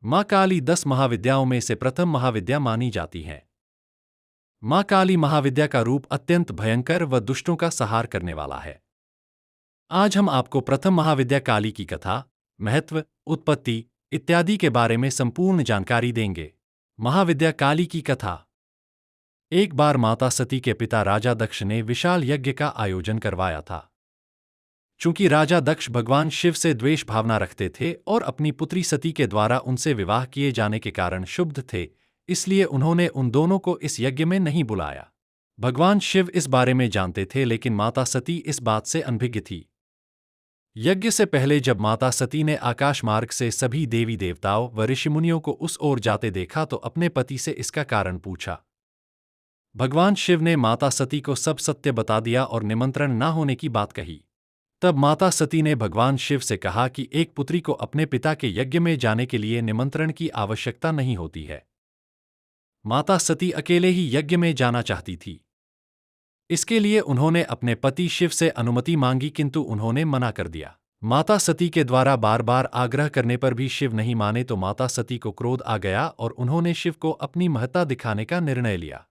माँ काली 10 महाविद्याओं में से प्रथम महाविद्या मानी जाती है। माँ काली महाविद्या का रूप अत्यंत भयंकर व दुष्टों का संहार करने वाला है। आज हम आपको प्रथम महाविद्या काली की कथा, महत्व, उत्पत्ति इत्यादि के बारे में संपूर्ण जानकारी देंगे। महाविद्या काली की कथा। एक बार माता सती के पिता राजा दक्ष ने विशाल यज्ञ का आयोजन करवाया था। चूंकि राजा दक्ष भगवान शिव से द्वेष भावना रखते थे और अपनी पुत्री सती के द्वारा उनसे विवाह किए जाने के कारण क्षुब्ध थे, इसलिए उन्होंने उन दोनों को इस यज्ञ में नहीं बुलाया। भगवान शिव इस बारे में जानते थे, लेकिन माता सती इस बात से अनभिज्ञ थी। यज्ञ से पहले जब माता सती ने आकाश मार्ग से सभी देवी देवताओं व ऋषिमुनियों को उस ओर जाते देखा तो अपने पति से इसका कारण पूछा। भगवान शिव ने माता सती को सब सत्य बता दिया और निमंत्रण न होने की बात कही। तब माता सती ने भगवान शिव से कहा कि एक पुत्री को अपने पिता के यज्ञ में जाने के लिए निमंत्रण की आवश्यकता नहीं होती है। माता सती अकेले ही यज्ञ में जाना चाहती थी। इसके लिए उन्होंने अपने पति शिव से अनुमति मांगी, किंतु उन्होंने मना कर दिया। माता सती के द्वारा बार बार आग्रह करने पर भी शिव नहीं माने तो माता सती को क्रोध आ गया और उन्होंने शिव को अपनी महत्ता दिखाने का निर्णय लिया।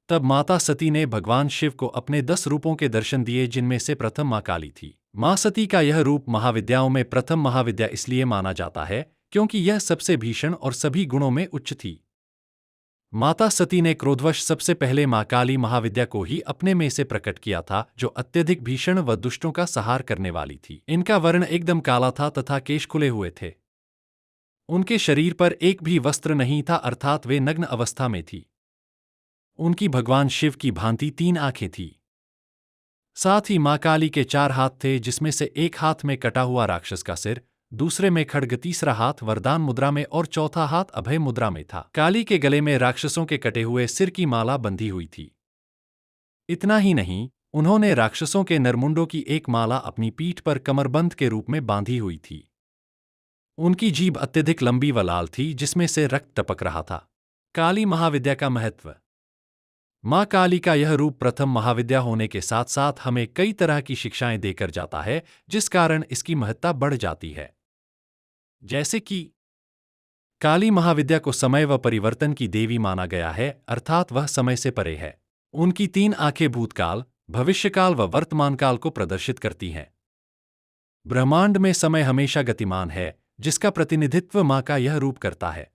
तब माता सती ने भगवान शिव को अपने 10 रूपों के दर्शन दिए, जिनमें से प्रथम माँ काली थी। माँ सती का यह रूप महाविद्याओं में प्रथम महाविद्या इसलिए माना जाता है क्योंकि यह सबसे भीषण और सभी गुणों में उच्च थी। माता सती ने क्रोधवश सबसे पहले माँ काली महाविद्या को ही अपने में से प्रकट किया था, जो अत्यधिक भीषण व दुष्टों का संहार करने वाली थी। इनका वर्ण एकदम काला था तथा केश खुले हुए थे। उनके शरीर पर एक भी वस्त्र नहीं था, अर्थात वे नग्न अवस्था में थी। उनकी भगवान शिव की भांति 3 आंखें थीं। साथ ही माँ काली के 4 हाथ थे, जिसमें से एक हाथ में कटा हुआ राक्षस का सिर, दूसरे में खड्ग, तीसरा हाथ वरदान मुद्रा में और चौथा हाथ अभय मुद्रा में था। काली के गले में राक्षसों के कटे हुए सिर की माला बंधी हुई थी। इतना ही नहीं, उन्होंने राक्षसों के नरमुंडों की एक माला अपनी पीठ पर कमरबंद के रूप में बांधी हुई थी। उनकी जीभ अत्यधिक लंबी व लाल थी, जिसमें से रक्त टपक रहा था। काली महाविद्या का महत्व। माँ काली का यह रूप प्रथम महाविद्या होने के साथ साथ हमें कई तरह की शिक्षाएं देकर जाता है, जिस कारण इसकी महत्ता बढ़ जाती है। जैसे कि काली महाविद्या को समय व परिवर्तन की देवी माना गया है, अर्थात वह समय से परे है। उनकी 3 आंखें भूतकाल, भविष्यकाल व वर्तमानकाल को प्रदर्शित करती हैं। ब्रह्मांड में समय हमेशा गतिमान है, जिसका प्रतिनिधित्व माँ का यह रूप करता है।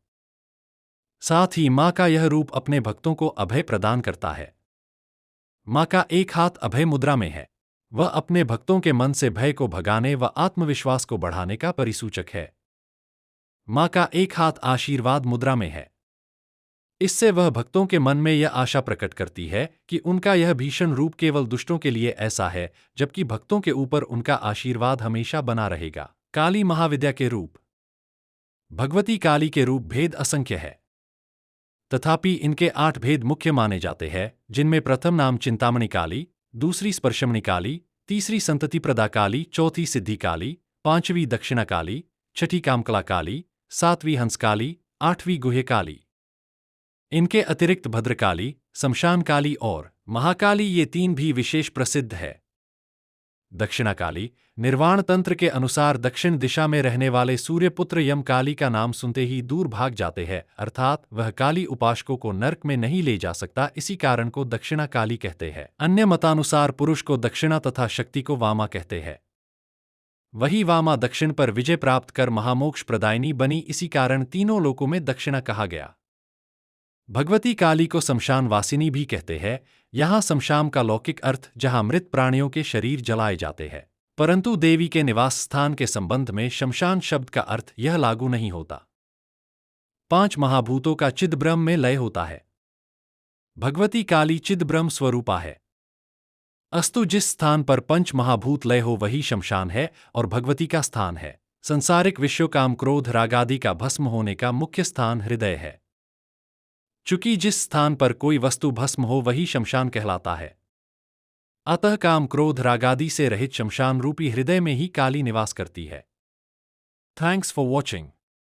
साथ ही माँ का यह रूप अपने भक्तों को अभय प्रदान करता है। माँ का एक हाथ अभय मुद्रा में है। वह अपने भक्तों के मन से भय को भगाने व आत्मविश्वास को बढ़ाने का परिसूचक है। माँ का एक हाथ आशीर्वाद मुद्रा में है। इससे वह भक्तों के मन में यह आशा प्रकट करती है कि उनका यह भीषण रूप केवल दुष्टों के लिए ऐसा है, जबकि भक्तों के ऊपर उनका आशीर्वाद हमेशा बना रहेगा। काली महाविद्या के रूप। भगवती काली के रूप भेद असंख्य है, तथापि इनके 8 भेद मुख्य माने जाते हैं, जिनमें प्रथम नाम चिंतामणि काली, दूसरी स्पर्शमणि काली, तीसरी संततिप्रदा काली, चौथी सिद्धि काली, 5वीं दक्षिणा काली, 6ठी कामकला काली, 7वीं हंस काली, 8वीं गुह्य काली। इनके अतिरिक्त भद्रकाली, शमशान काली और महाकाली ये 3 भी विशेष प्रसिद्ध है। दक्षिणा काली। निर्वाण तंत्र के अनुसार दक्षिण दिशा में रहने वाले सूर्यपुत्र यम काली का नाम सुनते ही दूर भाग जाते हैं, अर्थात वह काली उपासकों को नरक में नहीं ले जा सकता, इसी कारण को दक्षिणा काली कहते हैं। अन्य मतानुसार पुरुष को दक्षिणा तथा शक्ति को वामा कहते हैं। वही वामा दक्षिण पर विजय प्राप्त कर महामोक्ष प्रदायिनी बनी, इसी कारण तीनों लोकों में दक्षिणा कहा गया। भगवती काली को शमशान वासिनी भी कहते हैं। यहाँ शमशान का लौकिक अर्थ जहाँ मृत प्राणियों के शरीर जलाए जाते हैं, परंतु देवी के निवास स्थान के संबंध में शमशान शब्द का अर्थ यह लागू नहीं होता। 5 महाभूतों का चिद्ब्रह्म में लय होता है। भगवती काली चिद्ब्रह्म स्वरूपा है। अस्तु जिस स्थान पर 5 महाभूत लय हो वही शमशान है और भगवती का स्थान है। संसारिक विषयों काम क्रोध रागादि का भस्म होने का मुख्य स्थान हृदय है। चूंकि जिस स्थान पर कोई वस्तु भस्म हो वही शमशान कहलाता है, अतः काम क्रोध रागादि से रहित शमशान रूपी हृदय में ही काली निवास करती है। Thanks for watching.